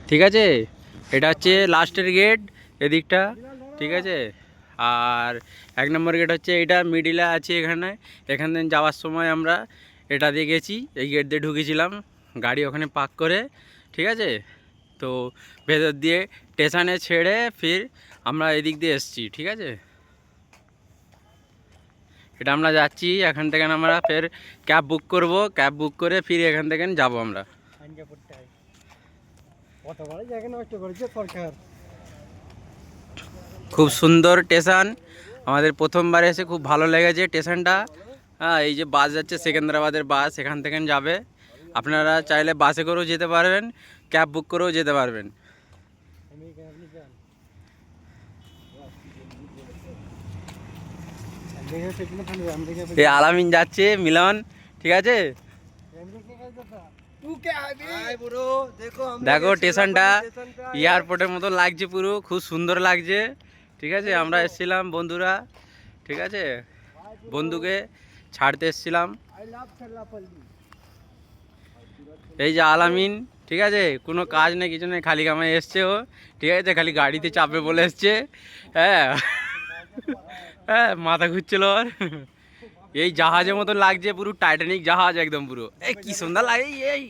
ঠিক আছে, এটা হচ্ছে লাস্টের গেট এদিকটা। ঠিক আছে, আর 1 নম্বর গেট হচ্ছে এটা মিডিলে আছে এখানে। এখান থেকে যাওয়ার সময় আমরা এটা দিয়ে গেছি, এই গেট দিয়ে ঢুকেছিলাম গাড়ি ওখানে পার্ক করে। ঠিক আছে, তো ভেতর দিয়ে স্টেশনে ছেড়ে ফির আমরা এদিক দিয়ে এসেছি। ঠিক আছে, এটা আমরা যাচ্ছি এখান থেকে। আমরা ফের ক্যাব বুক করব, ক্যাব বুক করে ফির এখান থেকে যাব আমরা। খুব সুন্দর স্টেশন, আমাদের প্রথমবার এসে খুব ভালো লেগেছে স্টেশনটা। হ্যাঁ, এই যে বাস যাচ্ছে সেকেন্দ্রাবাদের বাস, এখান থেকে যাবে। আপনারা চাইলে বাসে করেও যেতে পারবেন, ক্যাব বুক করেও যেতে পারবেন। এই আলামিন যাচ্ছে, মিলন। ঠিক আছে, দেখো স্টেশনটা এয়ারপোর্টের মতো লাগছে, পুরো খুব সুন্দর লাগছে। ঠিক আছে, আমরা এসেছিলাম বন্ধুরা। ঠিক আছে, বন্ধুকে ছাড়তে এসেছিলাম। এই যে আলামিন, ঠিক আছে, কোনো কাজ নেই কিছু নেই, খালি কামাই এসছে ও। ঠিক আছে, খালি গাড়িতে চাপবে বলে এসছে। হ্যাঁ হ্যাঁ, মাথা ঘুরছিল ওর। এই জাহাজের মতো লাগছে, পুরো টাইটানিক জাহাজ একদম পুরো। এই কি সুন্দর লাগে এই